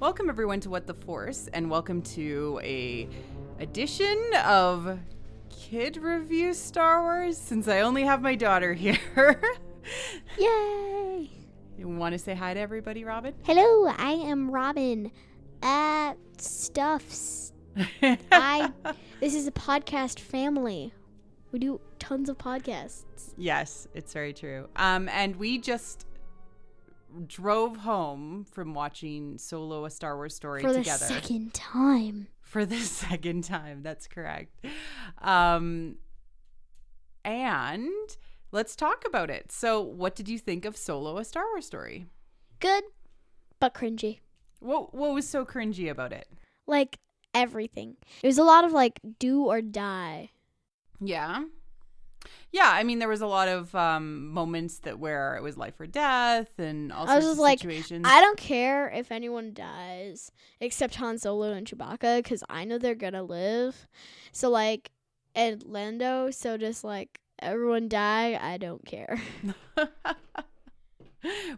Welcome everyone to What the Force, and welcome to a edition of Kid Review Star Wars, since I only have my daughter here. Yay! You want to say hi to everybody, Robin? Hello, I am Robin. Stuffs. This is a podcast family. We do tons of podcasts. Yes, it's very true. And we just drove home from watching Solo: A Star Wars Story together. For the second time. For the second time, that's correct. And let's talk about it. So, what did you think of Solo: A Star Wars Story? Good, but cringy. What was so cringy about it? Like, everything. It was a lot of, like, do or die. Yeah. Yeah, I mean, there was a lot of moments where it was life or death and all sorts of situations. I don't care if anyone dies except Han Solo and Chewbacca because I know they're gonna live. So, like, and Lando, so just, like, everyone die, I don't care.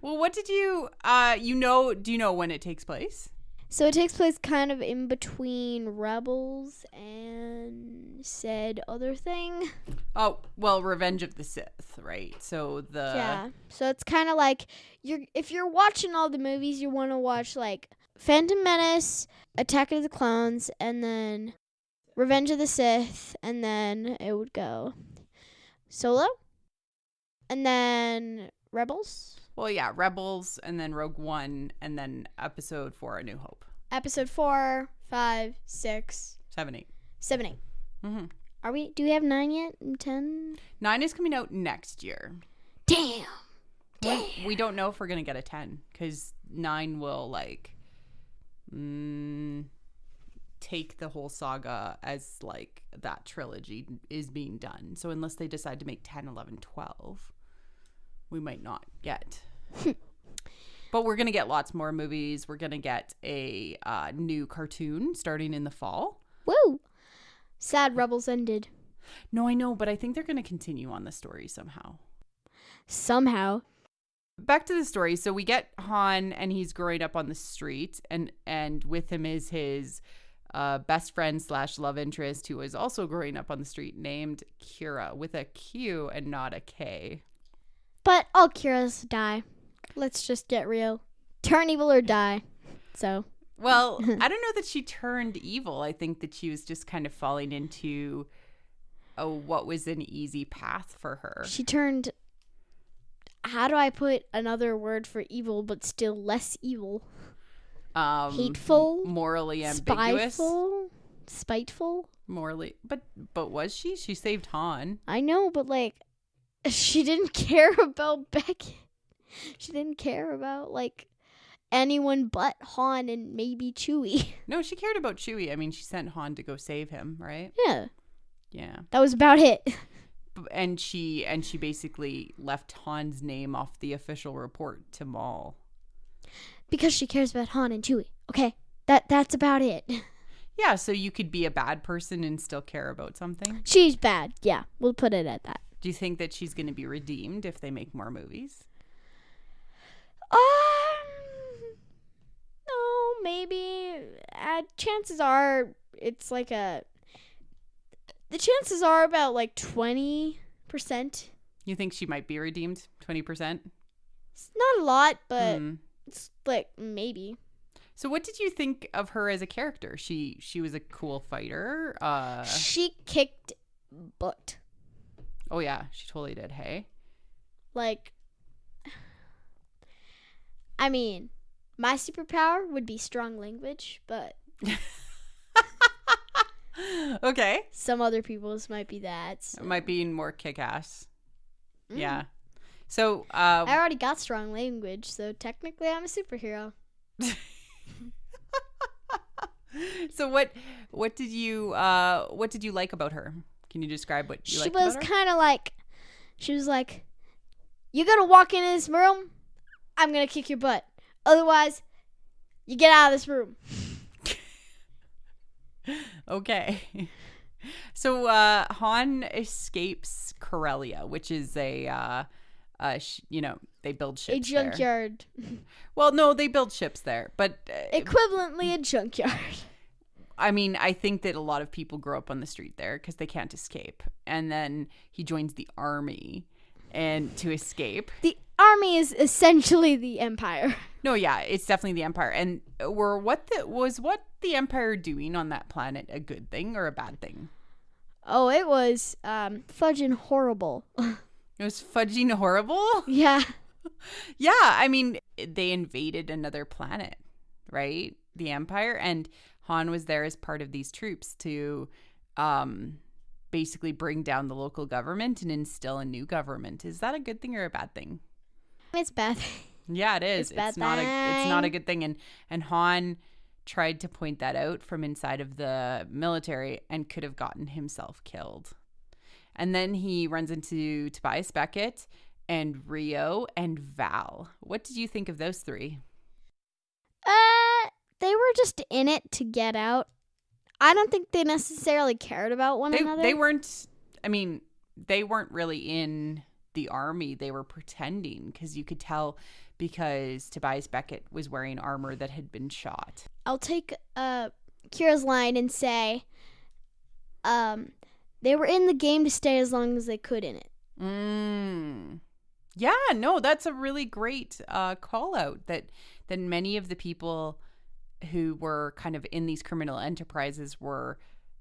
Well, what did you, do you know when it takes place? So it takes place kind of in between Rebels and said other thing. Oh, well, Revenge of the Sith, right? So Yeah. So it's kind of like if you're watching all the movies, you want to watch like Phantom Menace, Attack of the Clones, and then Revenge of the Sith, and then it would go Solo, and then Rebels. Well, yeah, Rebels, and then Rogue One, and then Episode 4, A New Hope. Episode 4, 5, 6, 7, 8. 7, 8. Mm-hmm. Do we have 9 yet? 10? 9 is coming out next year. Damn. We don't know if we're going to get a 10, because 9 will, like, take the whole saga as, like, that trilogy is being done. So unless they decide to make 10, 11, 12, we might not get. But we're going to get lots more movies. We're going to get a new cartoon starting in the fall. Woo! Sad Rebels ended. No, I know, but I think they're going to continue on the story somehow. Back to the story. So we get Han, and he's growing up on the street, and with him is his best friend / love interest, who is also growing up on the street, named Kira, with a Q and not a K. But all Kiras die. Let's just get real. Turn evil or die. So. Well, I don't know that she turned evil. I think that she was just kind of falling into what was an easy path for her. She turned, how do I put another word for evil but still less evil? Hateful. Morally ambiguous. Spiteful. Morally. But was she? She saved Han. I know, but like, she didn't care about Beckett. She didn't care about, like, anyone but Han and maybe Chewie. No, she cared about Chewie. I mean, she sent Han to go save him, right? Yeah. Yeah. That was about it. And she basically left Han's name off the official report to Maul. Because she cares about Han and Chewie. Okay. That's about it. Yeah, so you could be a bad person and still care about something. She's bad. Yeah, we'll put it at that. Do you think that she's going to be redeemed if they make more movies? No, maybe. Chances are it's like the chances are about like 20%. You think she might be redeemed? 20%? It's not a lot, but it's like maybe. So what did you think of her as a character? She was a cool fighter. She kicked butt. Oh yeah, she totally did. Hey. Like, I mean, my superpower would be strong language, but okay. Some other people's might be that. So. It might be more kick-ass. Yeah. So I already got strong language, so technically I'm a superhero. So what did you like about her? Can you describe what you liked about her? She was kind of like, she was like, you gotta walk in this room, I'm gonna kick your butt. Otherwise, you get out of this room. Okay. So Han escapes Corellia, which is a they build A ships there. junkyard. Well, no, they build ships there, but Equivalently a junkyard. I mean, I think that a lot of people grow up on the street there because they can't escape. And then he joins the army and to escape. The army is essentially the Empire. No, yeah, it's definitely the Empire. And what the Empire doing on that planet a good thing or a bad thing? Oh, it was fudging horrible. It was fudging horrible? Yeah. Yeah, I mean, they invaded another planet, right? The Empire. And Han was there as part of these troops to basically bring down the local government and instill a new government. Is that a good thing or a bad thing? It's bad. Yeah, it is. It's not a good thing. And Han tried to point that out from inside of the military and could have gotten himself killed. And then he runs into Tobias Beckett and Rio and Val. What did you think of those three? They were just in it to get out. I don't think they necessarily cared about one another. They weren't really in the army. They were pretending because you could tell because Tobias Beckett was wearing armor that had been shot. I'll take Kira's line and say they were in the game to stay as long as they could in it. Yeah, no, that's a really great call out that many of the people who were kind of in these criminal enterprises were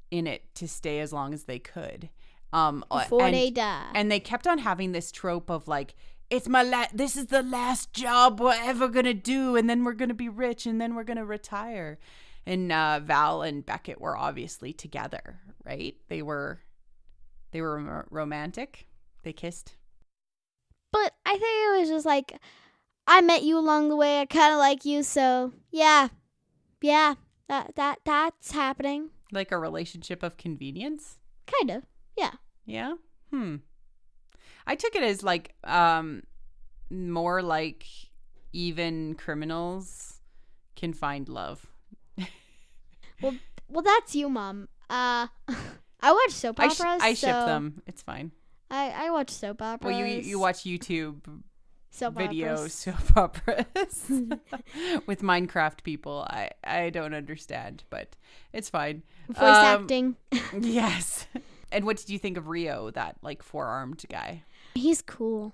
in it to stay as long as they could. Before they die. And they kept on having this trope of like, it's this is the last job we're ever going to do. And then we're going to be rich and then we're going to retire. And Val and Beckett were obviously together, right? They were romantic. They kissed. But I think it was just like, I met you along the way. I kind of like you. So yeah, that's happening. Like a relationship of convenience? Kind of, yeah. Yeah? I took it as like more like even criminals can find love. Well, that's you, Mom. I watch soap operas. I ship them. It's fine. I watch soap operas. Well, you watch YouTube soap soap operas with Minecraft people. I don't understand, but it's fine. Voice acting. Yes. And what did you think of Rio, that like four-armed guy? He's cool.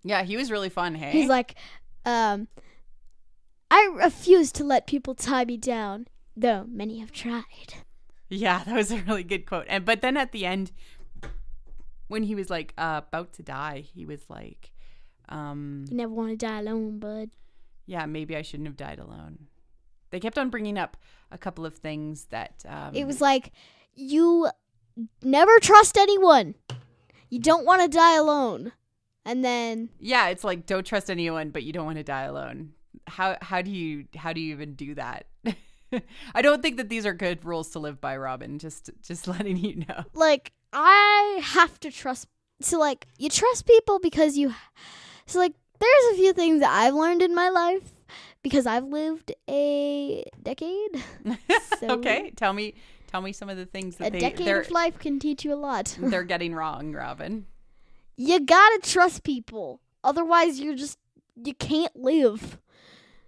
Yeah, he was really fun, hey? He's like, I refuse to let people tie me down, though many have tried. Yeah, that was a really good quote. But then at the end, when he was like about to die, he was like, you never want to die alone, bud. Yeah, maybe I shouldn't have died alone. They kept on bringing up a couple of things that it was like, you never trust anyone. You don't want to die alone. And then yeah, it's like, don't trust anyone, but you don't want to die alone. How do you even do that? I don't think that these are good rules to live by, Robin. Just letting you know. Like, I have to trust. So like, you trust people because you. So like, there's a few things that I've learned in my life because I've lived a decade. So okay, tell me some of the things that a decade of life can teach you a lot. They're getting wrong, Robin. You gotta trust people, otherwise you can't live.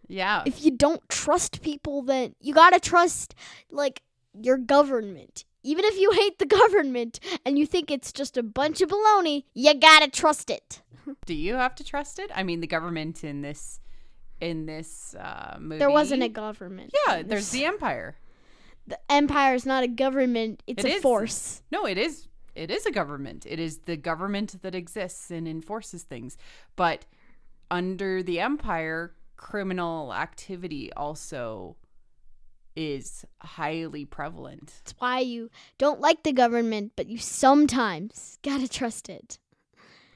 Yeah. If you don't trust people, then you gotta trust like your government. Even if you hate the government and you think it's just a bunch of baloney, you gotta trust it. Do you have to trust it? I mean, the government in this movie. There wasn't a government. Yeah, there's the Empire. The Empire is not a government; it's a force. No, it is. It is a government. It is the government that exists and enforces things. But under the Empire, criminal activity also is highly prevalent. That's why you don't like the government, but you sometimes gotta trust it.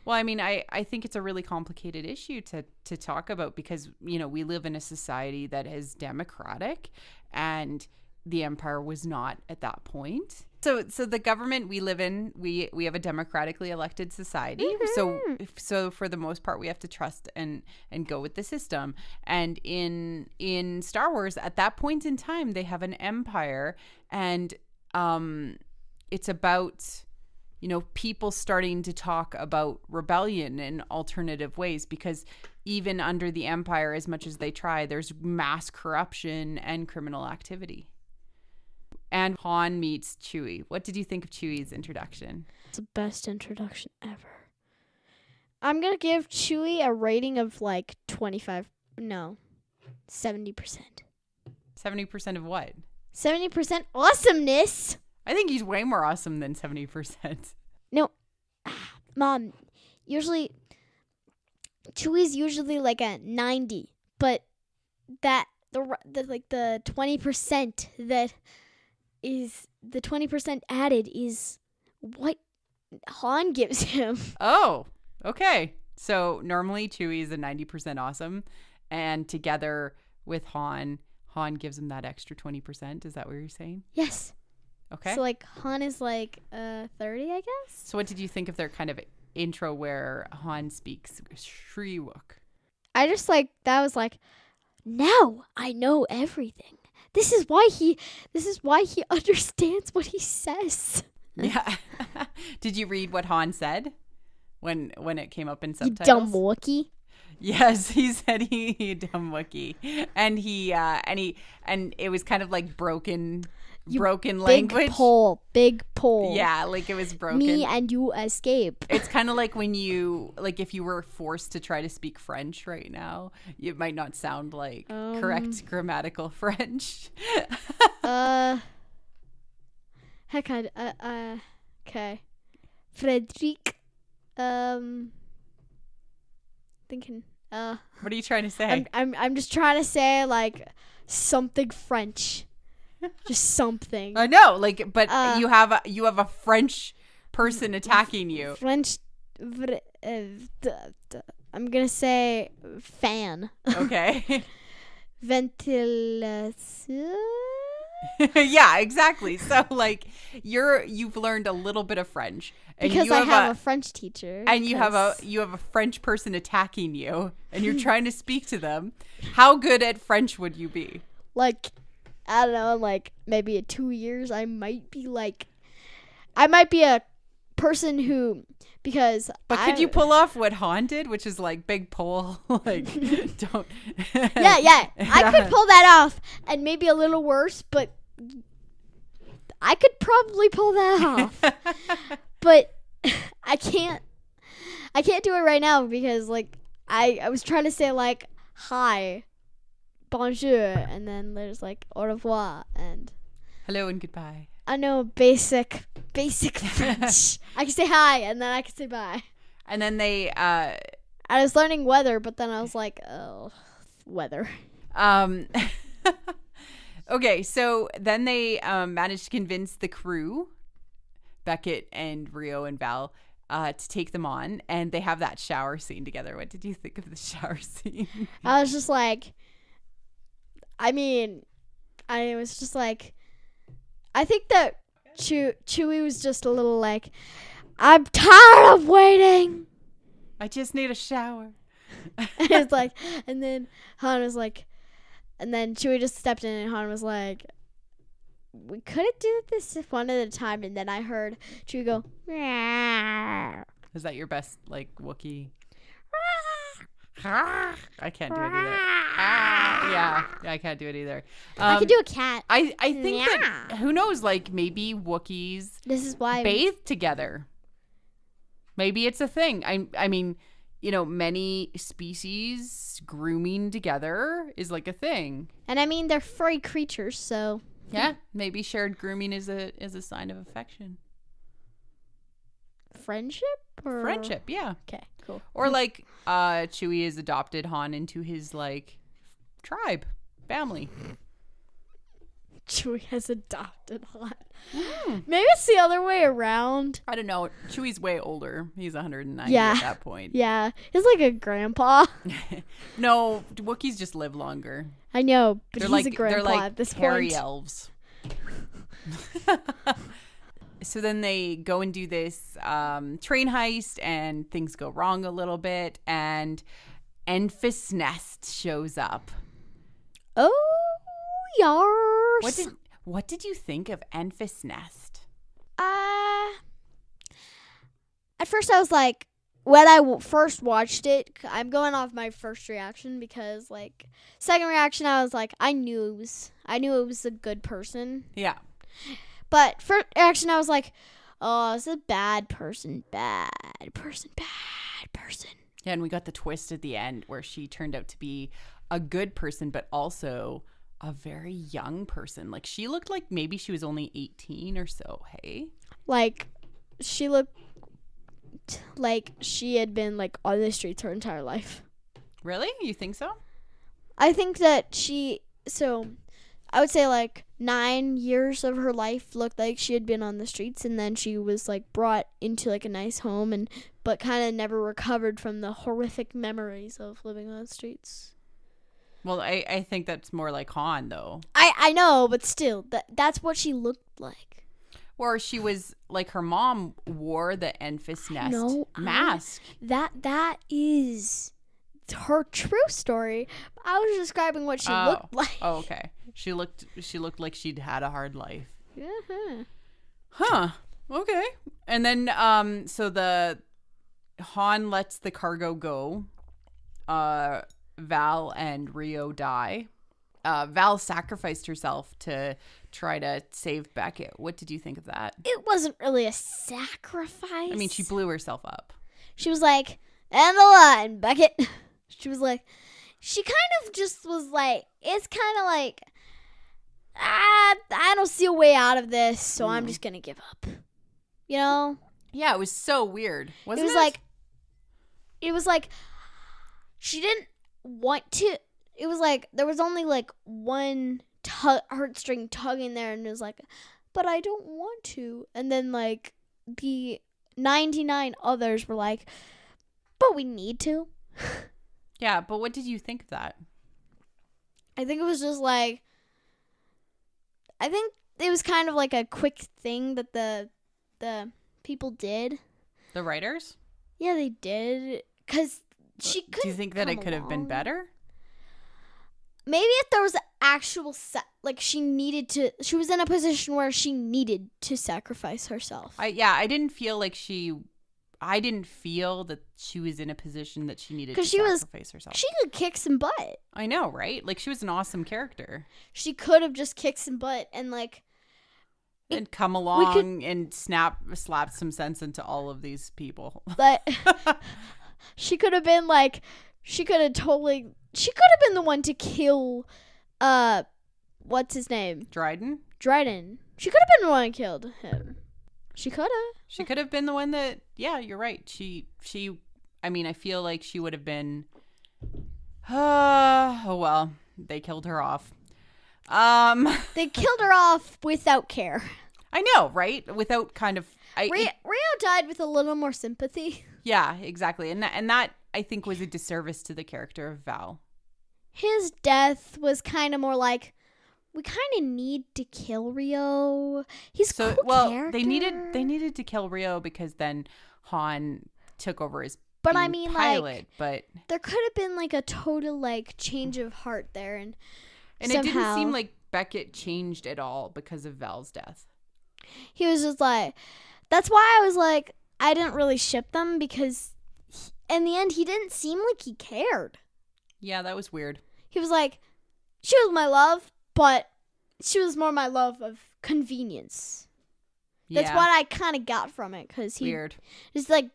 Well, I mean, I think it's a really complicated issue to talk about because, you know, we live in a society that is democratic and the Empire was not at that point. So the government we live in, we have a democratically elected society. Mm-hmm. So for the most part, we have to trust and go with the system. And in Star Wars, at that point in time, they have an empire, and it's about people starting to talk about rebellion in alternative ways, because even under the Empire, as much as they try, there's mass corruption and criminal activity. And Han meets Chewie. What did you think of Chewie's introduction? It's the best introduction ever. I'm going to give Chewie a rating of 70%. 70% of what? 70% awesomeness. I think he's way more awesome than 70%. No, Mom, usually, Chewie's usually like a 90, but the 20% that is, the 20% added is what Han gives him. Oh, okay. So normally Chewie is a 90% awesome, and together with Han gives him that extra 20%. Is that what you're saying? Yes. Okay. So Han is 30, I guess. So what did you think of their kind of intro where Han speaks Shriwook? I just that was now I know everything. This is why he understands what he says. Yeah. Did you read what Han said when it came up in subtitles? You dumb Wookiee. Yes, he said he dumb Wookiee, and and it was kind of like broken language. Big pole. Yeah, it was broken. Me and you escape. It's kind of like when you if you were forced to try to speak French right now, it might not sound like correct grammatical French. Heck, okay. Frederic. Thinking. What are you trying to say? I'm just trying to say something French. Just something. I know, but you have a French person attacking you. French. I'm gonna say fan. Okay. Ventilation. Yeah, exactly. So you've learned a little bit of French, and because I have a French teacher, and you have a French person attacking you, and you're trying to speak to them. How good at French would you be? I don't know, maybe in 2 years, I might be a person who, because could you pull off what Han did, which is big pole, don't. Yeah, I could pull that off, and maybe a little worse, but I could probably pull that off. But I can't do it right now because I was trying to say hi, bonjour, and then there's au revoir and hello and goodbye. I know basic French. I can say hi and then I can say bye. And then they I was learning weather, but then I was oh, weather. Okay, so then they managed to convince the crew, Beckett and Rio and Val, to take them on, and they have that shower scene together. What did you think of the shower scene? I was just I was just I think that Chewie was just a little I'm tired of waiting. I just need a shower. It's and then Han was and then Chewie just stepped in and Han was we couldn't do this one at a time. And then I heard Chewie go, Meow. Is that your best Wookiee? I can't do it either. Yeah, I can't do it either. I could do a cat. I think that, who knows, maybe Wookiees this is why bathe together. Maybe it's a thing. I mean, many species grooming together is a thing. And I mean, they're furry creatures, so. Yeah, maybe shared grooming is a sign of affection. Friendship? Or? Friendship, yeah. Okay, cool. Or Chewie has adopted Han into his tribe, family. Chewie has adopted Han. Maybe it's the other way around. I don't know. Chewie's way older. He's 190 yeah. at that point. Yeah, he's a grandpa. No, Wookiees just live longer. I know, but they're he's a grandpa at this hairy point. elves. So then they go and do this train heist, and things go wrong a little bit, and Enfys Nest shows up. Oh, yars. What did you think of Enfys Nest? at first I was like, when I first watched it, I'm going off my first reaction because, like, second reaction, I was like, I knew it was a good person. Yeah. But first reaction, I was like, oh, it's a bad person. Yeah, and we got the twist at the end where she turned out to be a good person, but also a very young person. Like, she looked like maybe she was only 18 or so, hey? Like, she looked like she had been, like, on the streets her entire life. Really? You think so? I think that I would say, like, 9 years of her life looked like she had been on the streets, and then she was, like, brought into, like, a nice home, but kind of never recovered from the horrific memories of living on the streets. Well, I think that's more like Han, though. I know, but still, that's what she looked like. Or she was, like, her mom wore the Enfys Nest mask. That is her true story. I was describing what she looked like. Oh, okay. She looked like she'd had a hard life. Uh-huh. Huh. Okay. And then so the Han lets the cargo go. Val and Rio die. Val sacrificed herself to try to save Beckett. What did you think of that? It wasn't really a sacrifice. I mean, she blew herself up. She was like, "And the line, Beckett." She was like, she kind of just was like, it's kind of like, I don't see a way out of this, so I'm just gonna give up. You know? Yeah, it was so weird. Wasn't it? It was like she didn't want to. It was like there was only like one heartstring tugging there, and it was like, but I don't want to. And then like the 99 others were like, but we need to. Yeah, but what did you think of that? I think it was just like, I think it was kind of like a quick thing that the people did. The writers? Yeah, they did. Because she could. Do you think that it could have been better? Maybe if there was an actual like she was in a position where she needed to sacrifice herself. I didn't feel that she was in a position that she needed to sacrifice herself. She could kick some butt. I know, right? Like, she was an awesome character. She could have just kicked some butt and like, and come along and slap some sense into all of these people. But she could have been like, she could have been the one to kill, what's his name? Dryden. She could have been the one who killed him. She could have. She could have been the one that, yeah, you're right. I mean, I feel like she would have been, oh, well, they killed her off. They killed her off without care. I know, right? Without kind of... Rio died with a little more sympathy. Yeah, exactly. And that, I think, was a disservice to the character of Val. His death was kind of more like, we kind of need to kill Rio. He's a cool character. They needed to kill Rio because then Han took over as pilot. Like, but there could have been like a total like change of heart there, and somehow, it didn't seem like Beckett changed at all because of Val's death. He was just like, that's why I was like, I didn't really ship them because in the end he didn't seem like he cared. Yeah, that was weird. He was like, she was my love, but she was more my love of convenience. That's what I kind of got from it, because he just like,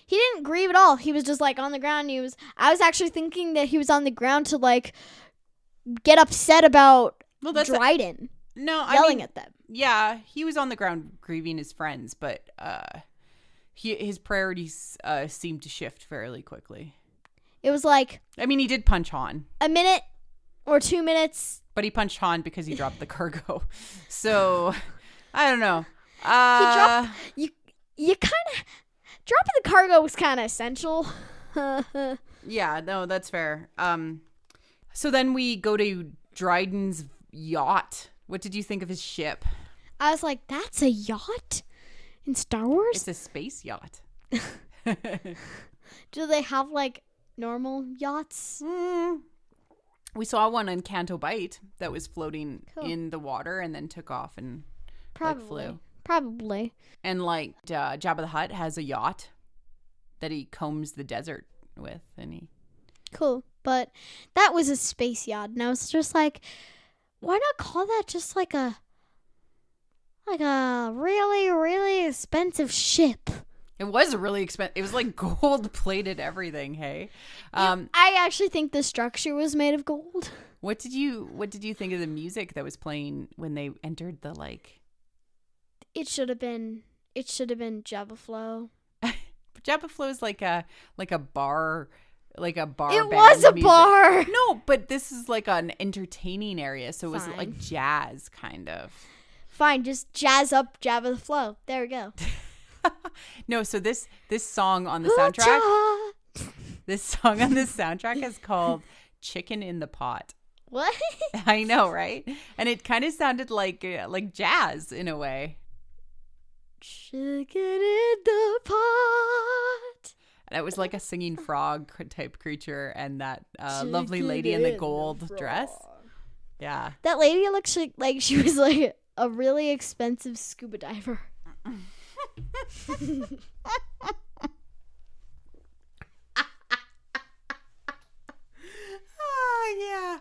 he didn't grieve at all. He was just like on the ground. I was actually thinking that he was on the ground to like get upset about Dryden. Yelling at them. Yeah, he was on the ground grieving his friends, but his priorities seemed to shift fairly quickly. It was like, I mean, he did punch Han. A minute or 2 minutes. But he punched Han because he dropped the cargo. So, I don't know. You kind of... Dropping the cargo was kind of essential. Yeah, no, that's fair. So then we go to Dryden's yacht. What did you think of his ship? I was like, that's a yacht in Star Wars? It's a space yacht. Do they have like normal yachts? We saw one on Canto Bight that was floating in the water and then took off and flew. Probably. And like Jabba the Hutt has a yacht that he combs the desert with, and he. Cool. But that was a space yacht, and I was just like, why not call that just like a really, really expensive ship? It was really expensive. It was like gold plated everything. Hey, I actually think the structure was made of gold. What did you think of the music that was playing when they entered the like? It should have been Java Flow. Java Flow is like a bar. Like a bar. It was a music. bar. No, but this is like an entertaining area, so it was Fine. like jazz kind of. Fine, just jazz up Java the Flow. There we go. No, so this song on the soundtrack, this song on the soundtrack is called "Chicken in the Pot." What? I know, right? And it kind of sounded like jazz in a way. Chicken in the pot. And it was like a singing frog type creature, and that lovely lady in the gold dress. Yeah. That lady looks like she was like a really expensive scuba diver. Oh, yeah,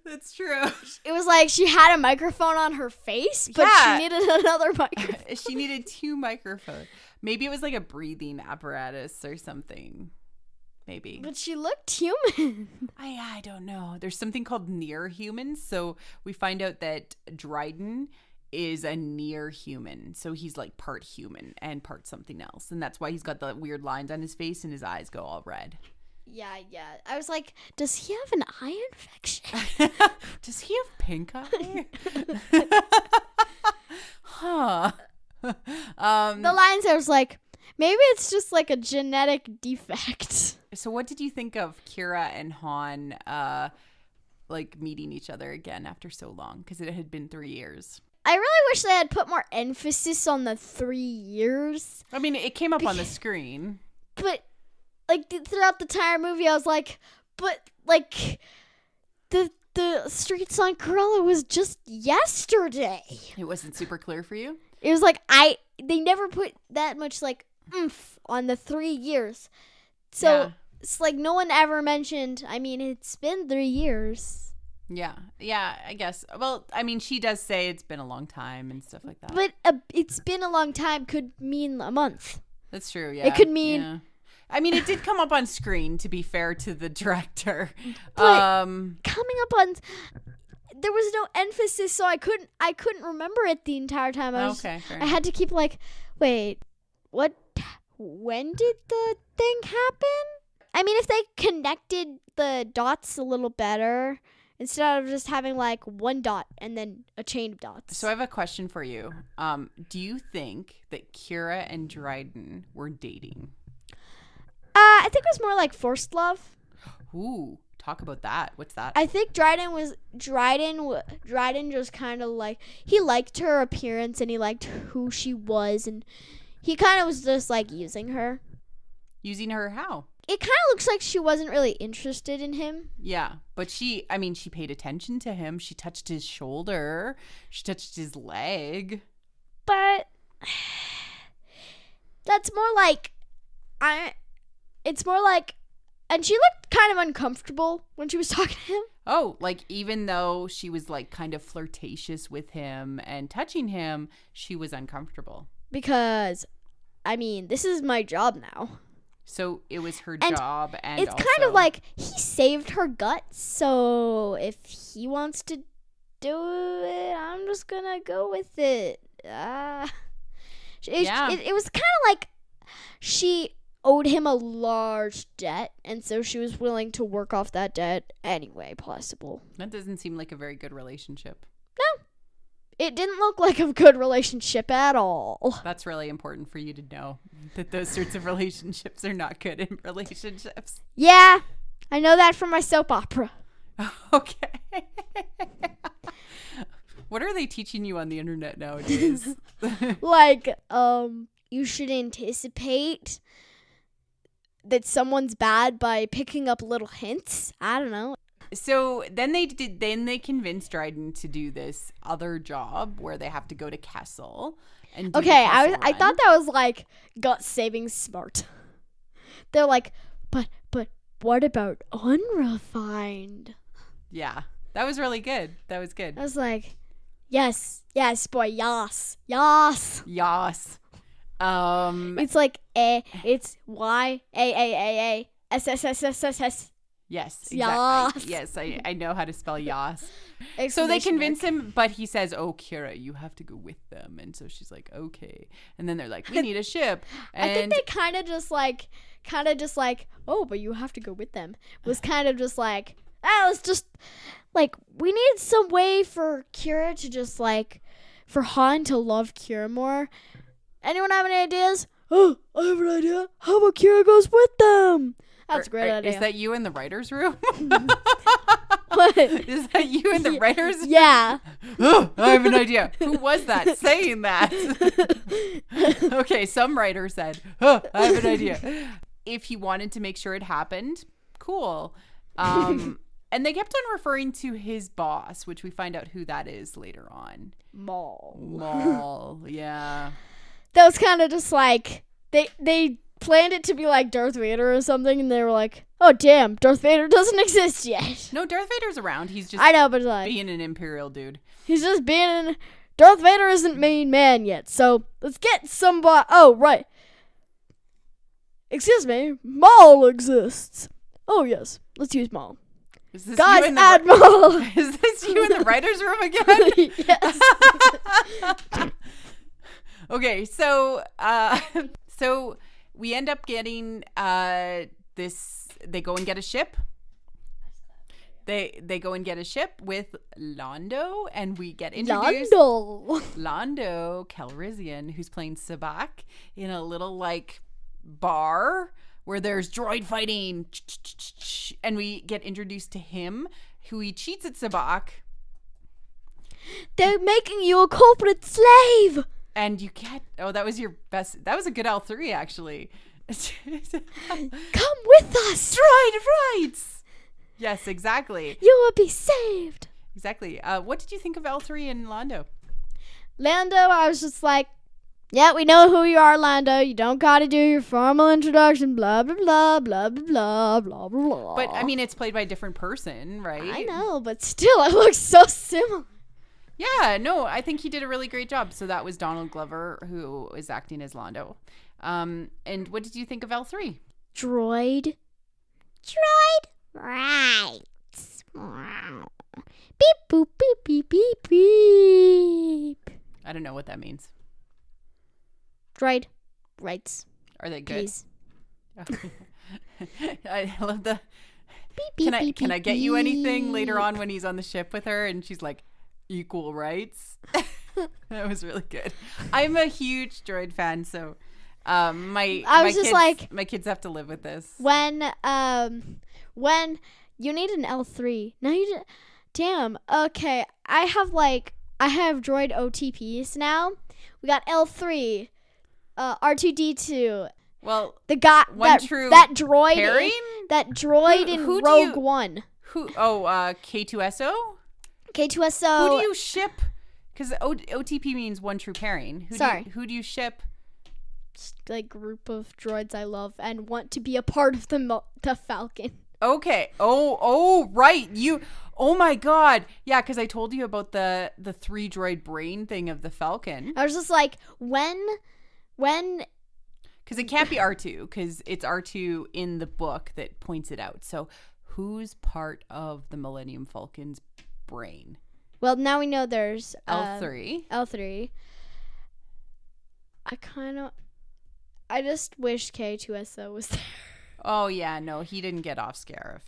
that's true. It was like she had a microphone on her face, but Yeah. she needed another microphone. She needed 2 microphones. Maybe it was like a breathing apparatus or something. Maybe. But she looked human. I don't know. There's something called near humans. So we find out that Dryden is a near human. So he's like part human and part something else. And that's why he's got the weird lines on his face and his eyes go all red. Yeah. I was like, does he have an eye infection? Does he have pink eye? Huh. The lines, I was like, maybe it's just like a genetic defect. So what did you think of Kira and Han like meeting each other again after so long? Because it had been 3 years. I really wish they had put more emphasis on the 3 years. I mean, it came up on the screen. But like throughout the entire movie, I was like, but like the Streets on Cruella was just yesterday. It wasn't super clear for you? It was like they never put that much like oomph on the 3 years. So Yeah. it's like no one ever mentioned, I mean, it's been 3 years. Yeah, I guess. Well, I mean, she does say it's been a long time and stuff like that. But it's been a long time could mean a month. That's true, yeah. It could mean... Yeah. I mean, it did come up on screen, to be fair to the director. But coming up on... There was no emphasis, so I couldn't remember it the entire time. Okay, fair I enough. had to keep like, wait, what? When did the thing happen? I mean, if they connected the dots a little better, instead of just having like one dot and then a chain of dots. So I have a question for you. Do you think that Kira and Dryden were dating? I think it was more like forced love. Ooh, talk about that. What's that? I think Dryden just kind of like, he liked her appearance and he liked who she was, and he kind of was just like using her. Using her how? It kind of looks like she wasn't really interested in him. Yeah, but she paid attention to him. She touched his shoulder. She touched his leg. But that's more like, it's more like, and she looked kind of uncomfortable when she was talking to him. Oh, like even though she was like kind of flirtatious with him and touching him, she was uncomfortable. Because, I mean, this is my job now. So it was her And job, and it's also, kind of like he saved her guts, so if he wants to do it, I'm just gonna go with it. Yeah. It was kind of like she owed him a large debt, and so she was willing to work off that debt any way possible. That doesn't seem like a very good relationship. No, it didn't look like a good relationship at all. That's really important for you to know, that those sorts of relationships are not good in relationships. Yeah, I know that from my soap opera. Okay. What are they teaching you on the internet nowadays? Like, you should anticipate that someone's bad by picking up little hints. I don't know. So then they convinced Dryden to do this other job where they have to go to Kessel and do the Okay, Kessel I run. thought that was like gut saving smart. they're like, but what about unrefined? Yeah, that was really good. That was good. I was like, yes, boy, yas. Yas. It's like it's Y-A-A-A-A S. Yes, exactly. Yas. Yes, I know how to spell yas. So they Exclamation convince mark. him, but he says, "Oh, Kira, you have to go with them." And so she's like, "Okay." And then they're like, "We need a ship." And I think they kind of just like, oh, but you have to go with them. Was kind of just like, let's just like, we need some way for Kira to just like, for Han to love Kira more. Anyone have any ideas? Oh, I have an idea. How about Kira goes with them? That's a great idea. Is that you in the writer's room? What? Is that you in the writer's room? Yeah. Oh, I have an idea. Who was that saying that? Okay, some writer said, oh, I have an idea. If he wanted to make sure it happened, cool. And they kept on referring to his boss, which we find out who that is later on. Maul, yeah. That was kind of just like, they planned it to be like Darth Vader or something, and they were like, oh damn, Darth Vader doesn't exist yet. No, Darth Vader's around. He's just I know, but like, being an Imperial dude. he's just being Darth Vader isn't main man yet, so let's get somebody. Oh right, excuse me, Maul exists. Oh yes, let's use Maul. Is this Guys, you in the Admiral. Is this you in the writer's room again? Yes. Okay, so we end up getting this. They go and get a ship. They go and get a ship with Londo, and we get introduced Londo Calrissian, who's playing Sabak in a little like bar where there's droid fighting, and we get introduced to him, who he cheats at Sabak. They're making you a corporate slave. And you get, that was your best, that was a good L3 actually. Come with us. Droid rights. Yes, exactly. You will be saved. Exactly. What did you think of L3 and Londo? Lando, I was just like, yeah, we know who you are, Lando. You don't got to do your formal introduction, blah, blah, blah, blah, blah, blah, blah, blah. But, I mean, it's played by a different person, right? I know, but still, it looks so similar. Yeah, no, I think he did a really great job. So that was Donald Glover, who is acting as Londo. And what did you think of L3? Droid rights. Beep, boop, beep, beep, beep, beep. I don't know what that means. Droid rights. Are they good? Please. I love the... Beep, beep, beep, Can I beep, get you anything beep. later on when he's on the ship with her and she's like, equal rights? That was really good. I'm a huge droid fan, so my kids have to live with this. When you need an L3. Now you damn. Okay, I have droid OTPs now. We got L3, R2D2. Well, the guy that droid pairing? that droid in Rogue One. K2SO? K2SO. Who do you ship? Because OTP means one true pairing. Who do you ship? Like group of droids I love and want to be a part of the Falcon. Okay. Oh, right. Oh my God. Yeah, because I told you about the 3 droid brain thing of the Falcon. I was just like, when. Because it can't be R2, because it's R2 in the book that points it out. So who's part of the Millennium Falcon's brain? Well, now we know there's L3. L3. I just wish K2SO was there. Oh yeah, no, he didn't get off Scarif.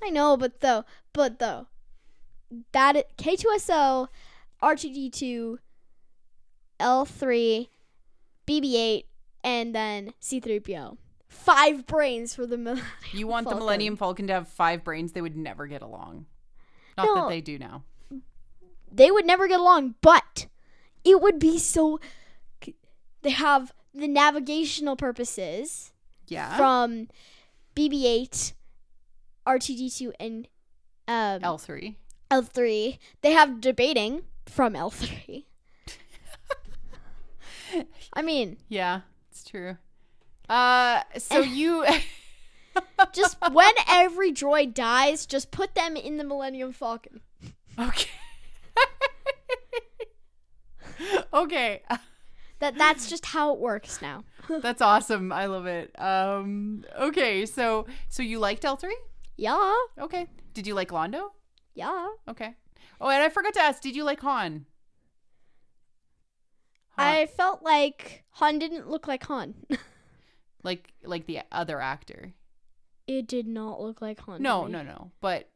I know, but though that K2SO, R2D2, L3, BB-8, and then C-3PO. 5 brains for the Millennium Falcon. You want the Millennium Falcon to have 5 brains? They would never get along. Not that they do now. They would never get along, but it would be so... They have the navigational purposes. Yeah. From BB-8, R2D2, and L3. L3. They have debating from L3. I mean... Yeah, it's true. So you Just when every droid dies, just put them in the Millennium Falcon. Okay. Okay. That's just how it works now. That's awesome. I love it. Okay, so you liked L3? Yeah. Okay. Did you like Londo? Yeah. Okay. Oh, and I forgot to ask, did you like Han? I felt like Han didn't look like Han. Like the other actor. It did not look like Han. No. But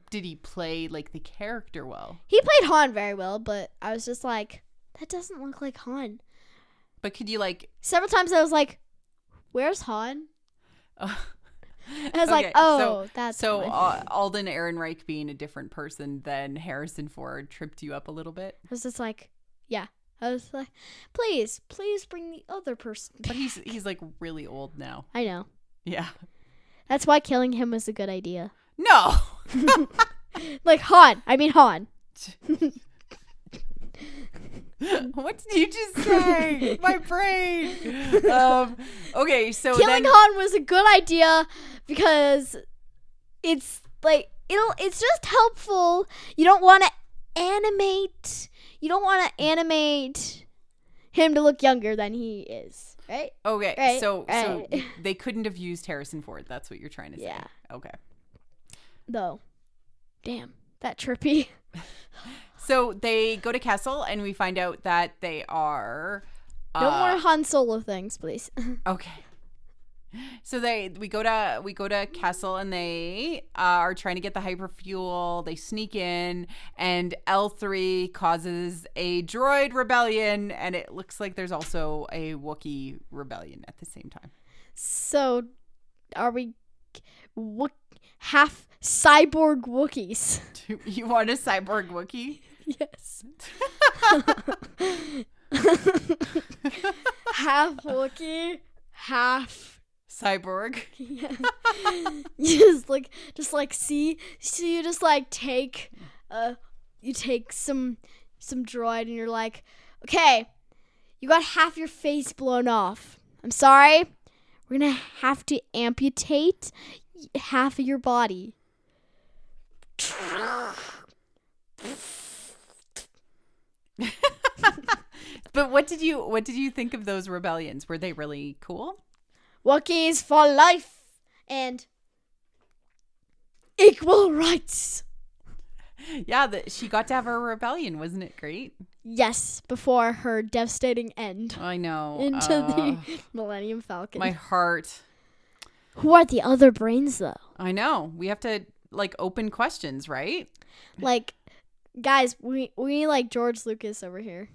did he play like the character well? He played Han very well, but I was just like, that doesn't look like Han. But could you like Several times I was like, where's Han? I was Okay, like, oh, that's so Han. Alden Ehrenreich being a different person than Harrison Ford tripped you up a little bit. I was just like, yeah. I was like, please bring the other person. But he's like really old now. I know. Yeah. That's why killing him was a good idea. No. Like Han. I mean Han. What did you just say? My brain. Okay, so Killing Han was a good idea because it's like it's just helpful. You don't want to animate him to look younger than he is, right? Okay, Right, so right. they couldn't have used Harrison Ford. That's what you're trying to say. Yeah. Okay. Though. Damn, that trippy. So they go to Kessel, and we find out that they are No more Han Solo things, please. okay. So we go to Kessel, and they are trying to get the hyperfuel. They sneak in, and L3 causes a droid rebellion, and it looks like there's also a Wookiee rebellion at the same time. So, are we half cyborg Wookiees? You want a cyborg Wookiee? Yes. Half Wookiee, half cyborg. Yeah. just like see you just like take some droid and you're like, okay, you got half your face blown off. I'm sorry. We're gonna have to amputate half of your body. But what did you think of those rebellions? Were they really cool? Wookiees for life and equal rights. Yeah, she got to have her rebellion. Wasn't it great? Yes, before her devastating end I know. into the Millennium Falcon. My heart. Who are the other brains, though? I know. We have to like open questions, right? Like, guys, we need like George Lucas over here.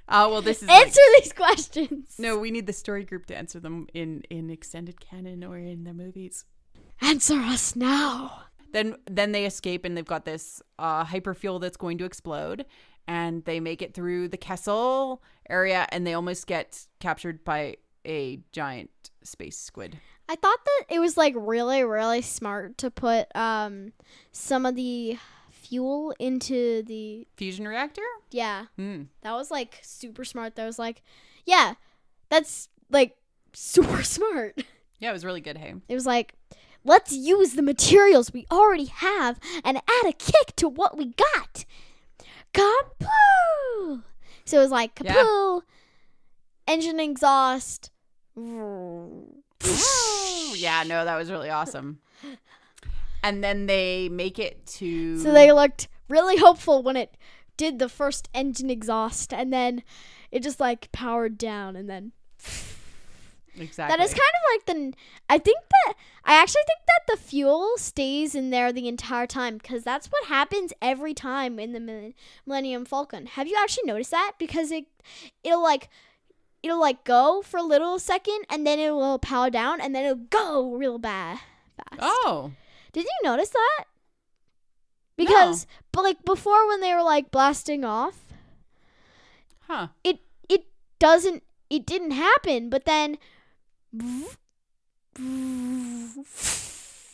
Well, this is answer these questions. No, we need the story group to answer them in extended canon or in the movies. Answer us now. Then they escape, and they've got this hyperfuel that's going to explode, and they make it through the Kessel area, and they almost get captured by a giant space squid. I thought that it was like really, really smart to put some of the fuel into the fusion reactor. Yeah, that was like super smart. That was like, yeah, that's like super smart. Yeah, it was really good. Hey, it was like, let's use the materials we already have and add a kick to what we got. Kapoo! So it was like kapoo, engine exhaust. Yeah, no, that was really awesome. And then they make it to... So they looked really hopeful when it did the first engine exhaust, and then it just like powered down, and then... Exactly. That is kind of like I actually think that the fuel stays in there the entire time, because that's what happens every time in the Millennium Falcon. Have you actually noticed that? Because it'll go for a little second, and then it will power down, and then it'll go real fast. Oh. Did you notice that? Because, no. But like before when they were like blasting off, it didn't happen, but then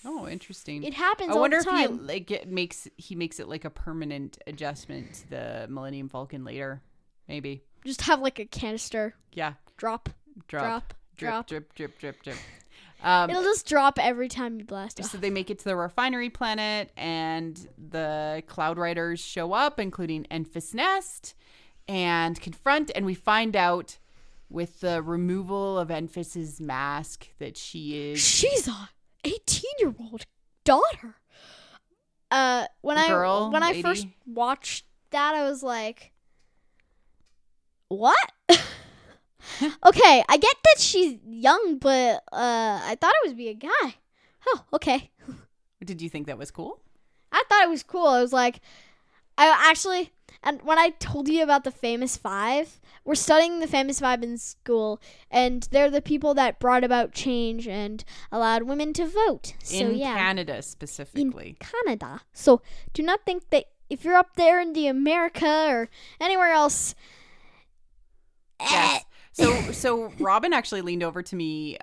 oh, interesting. It happens all the time. I wonder if he makes it like a permanent adjustment to the Millennium Falcon later. Maybe. Just have like a canister. Yeah. Drop. Drop. drip, drip, drip, drip, drip. It'll just drop every time you blast off. So they make it to the refinery planet, and the Cloud Riders show up, including Enfys Nest, and confront. And we find out with the removal of Enfys's mask that she's a 18-year-old daughter. When I first watched that, I was like, what? Okay, I get that she's young, but I thought it would be a guy. Oh, okay. Did you think that was cool? I thought it was cool. I was like, and when I told you about the Famous Five, we're studying the Famous Five in school, and they're the people that brought about change and allowed women to vote. So, in Canada, specifically. In Canada. So do not think that if you're up there in the America or anywhere else. Yes. So Robin actually leaned over to me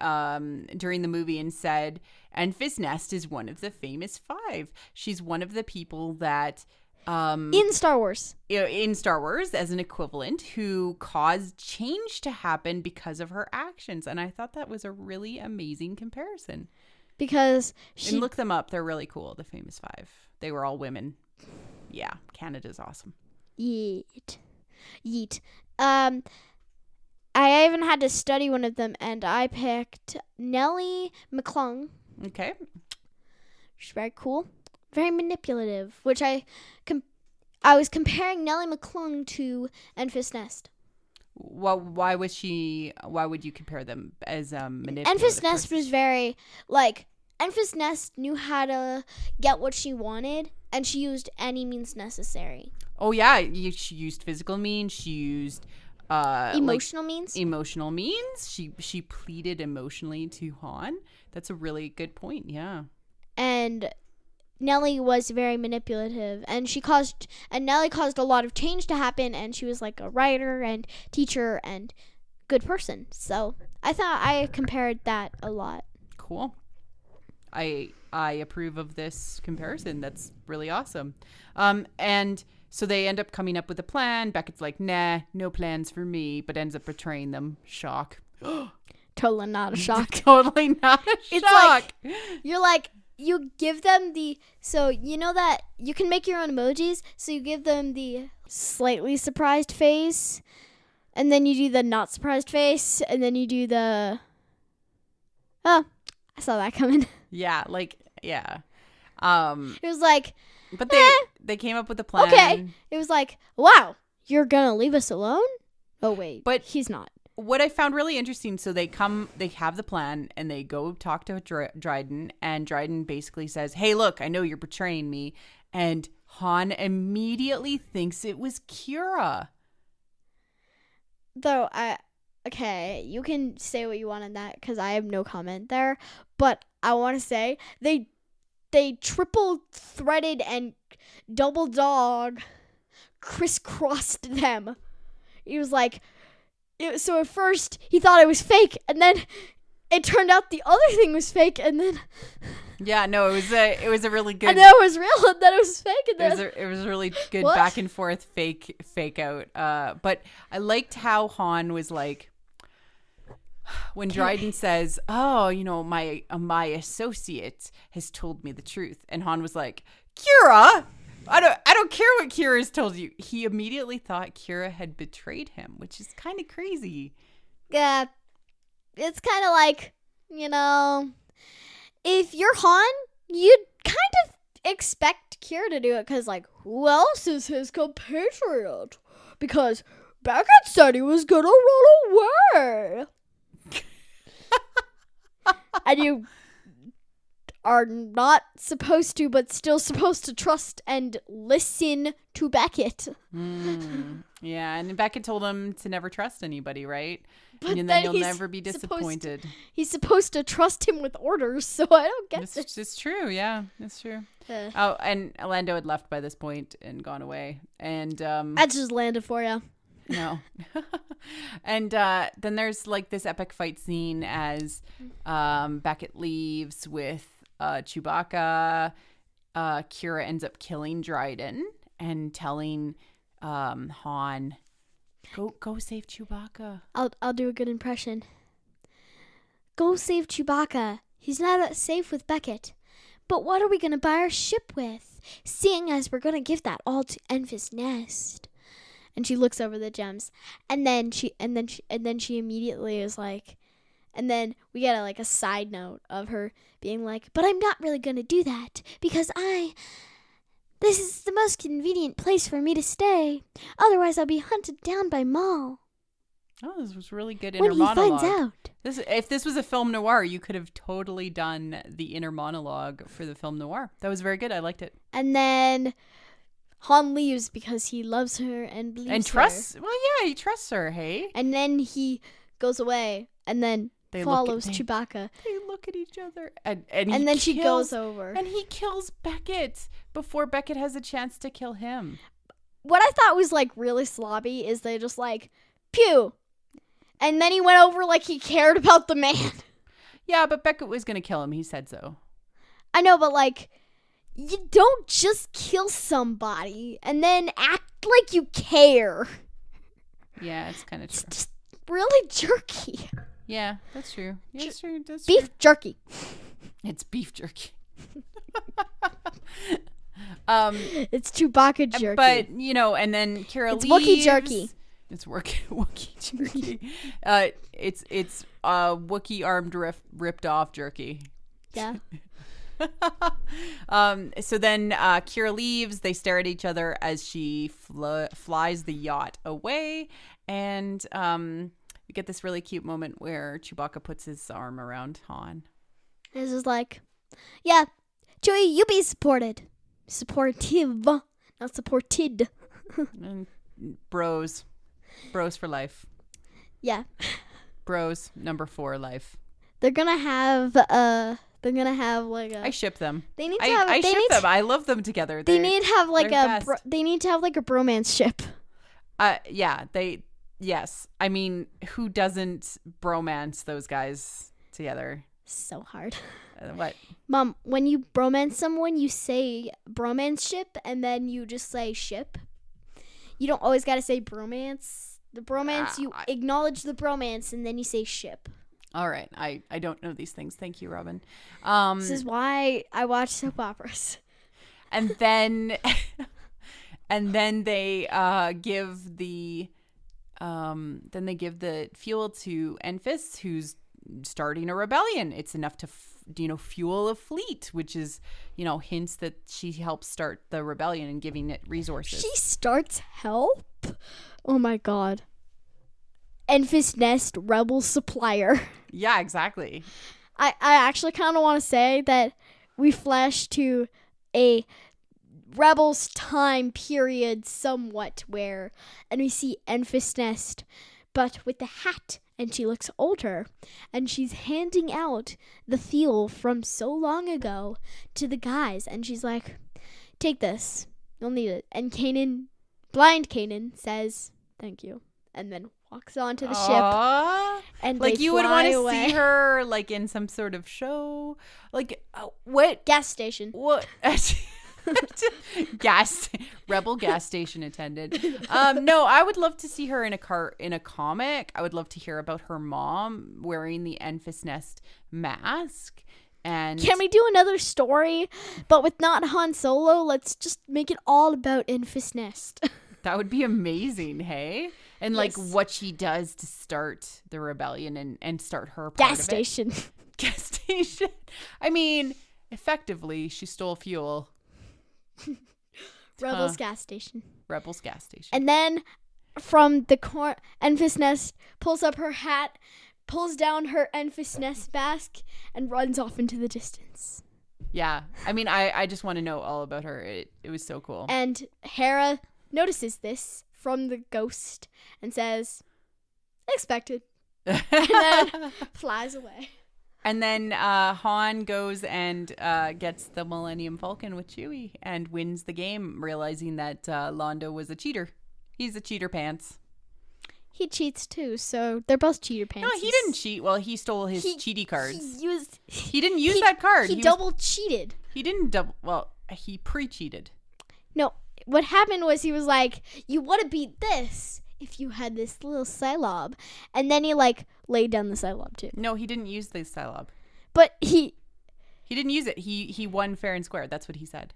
during the movie and said, Enfys Nest is one of the Famous Five. She's one of the people that... in Star Wars. In Star Wars, as an equivalent, who caused change to happen because of her actions. And I thought that was a really amazing comparison. Because and look them up. They're really cool, the Famous Five. They were all women. Yeah, Canada's awesome. Yeet. I even had to study one of them, and I picked Nellie McClung. Okay. She's very cool. Very manipulative, which I was comparing Nellie McClung to Enfys Nest. Well, why would you compare them as manipulative? Enfys Nest was very, Enfys Nest knew how to get what she wanted, and she used any means necessary. Oh, yeah. She used physical means. She used... emotional means. Emotional means. She pleaded emotionally to Han. That's a really good point, yeah. And... Nellie was very manipulative, and Nellie caused a lot of change to happen, and she was like a writer and teacher and good person. So I thought I compared that a lot. Cool. I approve of this comparison. That's really awesome. And so they end up coming up with a plan. Beckett's like, nah, no plans for me, but ends up betraying them. Shock. Totally not a shock. Totally not a shock. It's like, you're like, you give them so you know that you can make your own emojis, so you give them the slightly surprised face, and then you do the not surprised face, and then you do the, I saw that coming. Yeah, yeah. It was like, but they came up with a plan. Okay. It was like, wow, you're gonna leave us alone? Oh wait, but he's not. What I found really interesting, so they have the plan, and they go talk to Dryden, and Dryden basically says, hey, look, I know you're betraying me. And Han immediately thinks it was Kira. Though, okay, you can say what you want on that, because I have no comment there. But I want to say, they triple threaded and double dog crisscrossed them. He was like... So at first, he thought it was fake, and then it turned out the other thing was fake, and then... Yeah, no, it was a really good... And then it was real, and then it was fake, and then... It was a really good back and forth fake out. But I liked how Han was like... When Dryden says, oh, you know, my associate has told me the truth. And Han was like, Kira... I don't care what Kira has told you. He immediately thought Kira had betrayed him, which is kind of crazy. Yeah. It's kind of like, you know, if you're Han, you'd kind of expect Kira to do it, because, like, who else is his compatriot? Because Beckett said he was gonna run away. And you are not supposed to, but still supposed to trust and listen to Beckett. Yeah, and Beckett told him to never trust anybody, right? But and then you'll never be disappointed. He's supposed to trust him with orders, so I don't get this. It's true, yeah, it's true. Oh, and Lando had left by this point and gone away. And that's just Lando for you. No. And then there's like this epic fight scene as Beckett leaves with Chewbacca. Kira ends up killing Dryden and telling Han, go save Chewbacca. I'll do a good impression. Go save Chewbacca. He's not safe with Beckett. But what are we going to buy our ship with? Seeing as we're going to give that all to Enfys Nest. And she looks over the gems. And then she immediately is like, and then we get a side note of her being like, but I'm not really going to do that because this is the most convenient place for me to stay. Otherwise, I'll be hunted down by Maul. Oh, this was really good When inner he monologue. finds out. If this was a film noir, you could have totally done the inner monologue for the film noir. That was very good. I liked it. And then Han leaves because he loves her and believes And trusts. her. Well, yeah, he trusts her. Hey. And then he goes away and then follows Chewbacca. They look at each other, and then she goes over. and he kills Beckett before Beckett has a chance to kill him. What I thought was really sloppy is they just pew. And then he went over like he cared about the man. Yeah, but Beckett was gonna kill him. He said so. I know, but you don't just kill somebody and then act like you care. Yeah, it's kind of true. It's just really jerky. Yeah, that's true. Yeah, that's true. That's Beef true. jerky. It's beef jerky. It's Chewbacca jerky. But and then Kira It's leaves. Wookiee jerky. It's Wookiee jerky. It's Wookiee armed ripped off jerky. Yeah. So then Kira leaves. They stare at each other as she flies the yacht away, and we get this really cute moment where Chewbacca puts his arm around Han. This is yeah, Chewie, you be supported. Supportive, not supported. And bros for life. Yeah. Bros number 4 life. They're gonna have a. I ship them. They need to have. I ship them. I love them together. They need to have they need to have a bromance ship. Yeah. Yes. I mean, who doesn't bromance those guys together? So hard. What? Mom, when you bromance someone, you say bromance ship, and then you just say ship. You don't always gotta say bromance. The bromance, you acknowledge the bromance, and then you say ship. All right. I don't know these things. Thank you, Robin. This is why I watch soap operas. And then they give the fuel to Enfys, who's starting a rebellion. It's enough to fuel a fleet, which is hints that she helps start the rebellion and giving it resources. She starts help? Oh my god. Enfys Nest rebel supplier. Yeah, exactly. I actually kind of want to say that we flash to a Rebels time period somewhat and we see Enfys Nest, but with the hat, and she looks older, and she's handing out the fuel from so long ago to the guys, and she's like, take this, you'll need it. And blind Kanan says, thank you, and then walks onto the ship, and you would want to see her in some sort of show, what gas station? What? Rebel gas station attendant. No, I would love to see her in a comic. I would love to hear about her mom wearing the Enfys Nest mask. And can we do another story, but with not Han Solo? Let's just make it all about Enfys Nest. That would be amazing, hey? And yes. What she does to start the rebellion and start her part gas of station. It. Gas station. I mean, effectively, she stole fuel. Rebels gas station. Rebels gas station. And then from the Enfys Nest pulls up her hat, pulls down her Enfys Nest mask, and runs off into the distance. Yeah. I mean, I just want to know all about her. It was so cool. And Hera notices this from the ghost and says, expected. And then flies away. And then Han goes and gets the Millennium Falcon with Chewie and wins the game, realizing that Londo was a cheater. He's a cheater pants. He cheats too, so they're both cheater pants. No, he didn't cheat. Well, he stole his cheaty cards. He didn't use he, that card. He double cheated. He didn't double. Well, he pre-cheated. No, what happened was he was like, "You want to beat this? if you had this little Psylocke? And then he like laid down the Psylocke too. No, he didn't use the Psylocke. But he didn't use it. He won fair and square. That's what he said.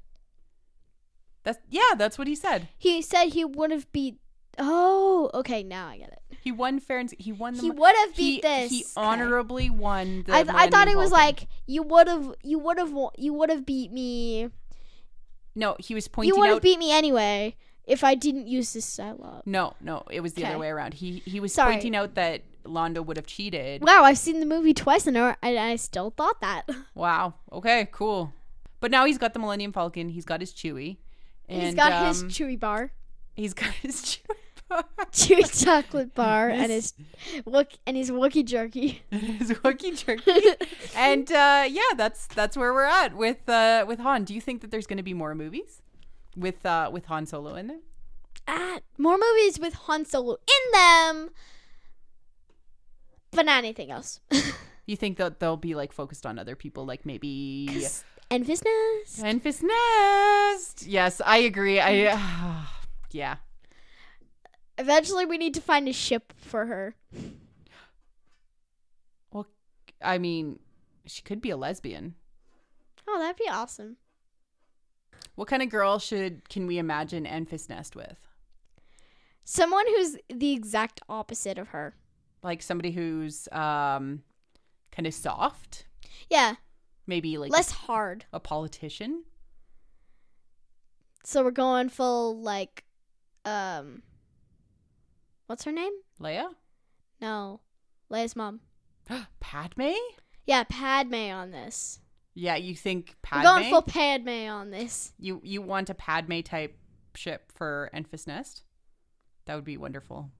That's what he said. He said he would have beat. Oh, okay, now I get it. He won fair and he won the. He would have beat this. He honorably won the. I thought it was like you would have beat me. No, he was pointing out. You would have beat me anyway if I didn't use this Psylocke. No, it was the other way around. He was Sorry. pointing out that Londo would have cheated. Wow, I've seen the movie twice and I still thought that. Wow. Okay, cool. But now he's got the Millennium Falcon. He's got his Chewie. And he's got his Chewie bar. He's got his Chewie bar. Chewie chocolate bar and his Wookiee jerky. His Wookiee jerky. And that's where we're at with Han. Do you think that there's going to be more movies with Han Solo in there? More movies with Han Solo in them, but not anything else. You think that they'll be like focused on other people, like maybe Enfys Nest? Enfys Nest. Yes, I agree. Yeah. Eventually, we need to find a ship for her. Well, I mean, she could be a lesbian. Oh, that'd be awesome. What kind of girl can we imagine Enfys Nest with? Someone who's the exact opposite of her. Like somebody who's kind of soft. Yeah. Maybe like less hard. A politician. So we're going full like, what's her name? Leia? No, Leia's mom. Padme? Yeah, Padme on this. Yeah, you think Padme? We're going full Padme on this. You want a Padme type ship for Enfys Nest? That would be wonderful.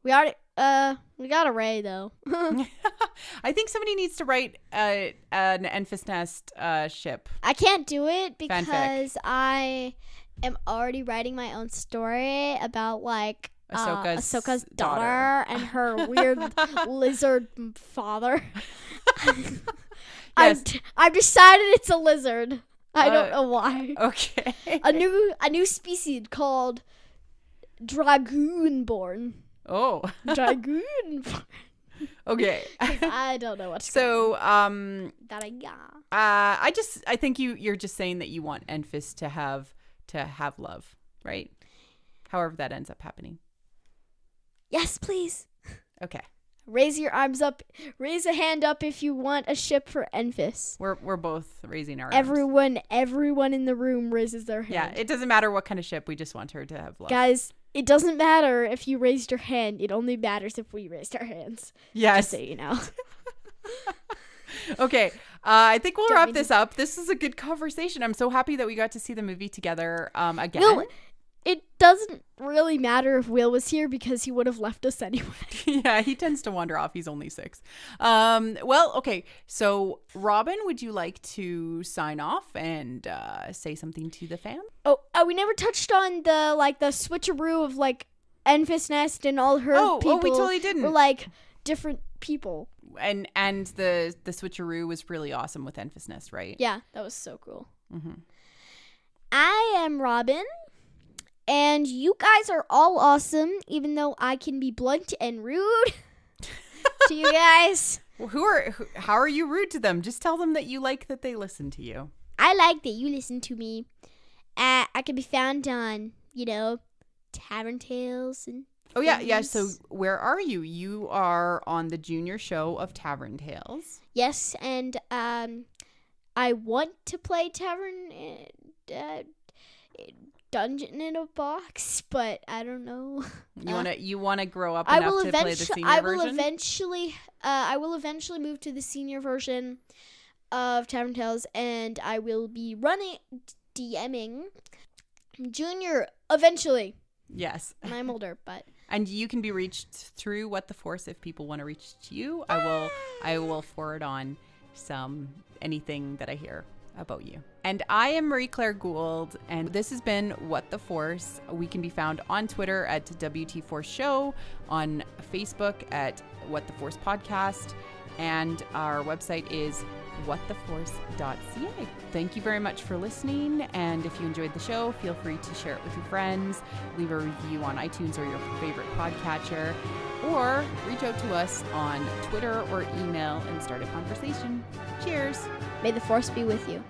We got a Rey though. I think somebody needs to write an Enfys Nest ship. I can't do it because Fanfic. I am already writing my own story about like Ahsoka's daughter and her weird lizard father. Yes. I've decided it's a lizard. I don't know why. Okay. A new species called Dragoonborn. Oh. Dragoonborn. Okay. I don't know what's that I got. I think you're just saying that you want Enfys to have love, right? However that ends up happening. Yes, please. Okay. Raise your arms up. Raise a hand up if you want a ship for Enfys. We're both raising our arms. Everyone in the room raises their hand. Yeah, it doesn't matter what kind of ship. We just want her to have love. Guys, it doesn't matter if you raised your hand. It only matters if we raised our hands. Yes. Just so you know. Okay. I think we'll wrap this up. This is a good conversation. I'm so happy that we got to see the movie together again. Will, it doesn't really matter if Will was here because he would have left us anyway. Yeah, he tends to wander off. He's only 6. Well, okay. So, Robin, would you like to sign off and say something to the fam? Oh, we never touched on the switcheroo of like Enfys Nest and all her people. Oh, we totally didn't. Were like different people. And the switcheroo was really awesome with Enfys Nest, right? Yeah, that was so cool. Mm-hmm. I am Robin. And you guys are all awesome, even though I can be blunt and rude to you guys. Well, how are you rude to them? Just tell them that you like that they listen to you. I like that you listen to me. I can be found on, Tavern Tales and Oh, yeah. So where are you? You are on the junior show of Tavern Tales. Yes, and I want to play Tavern Dungeon in a Box, but I don't know. You wanna grow up enough to play the senior version? I will eventually move to the senior version of Tavern Tales, and I will be DMing Junior eventually. Yes. And I'm older, but. And you can be reached through What the Force if people want to reach to you. I will forward on anything that I hear about you. And I am Marie-Claire Gould, and this has been What the Force. We can be found on Twitter at WT Force Show, on Facebook at What the Force Podcast, And our website is whattheforce.ca. Thank you very much for listening. And if you enjoyed the show, feel free to share it with your friends, leave a review on iTunes or your favorite podcatcher, or reach out to us on Twitter or email and start a conversation. Cheers. May the force be with you.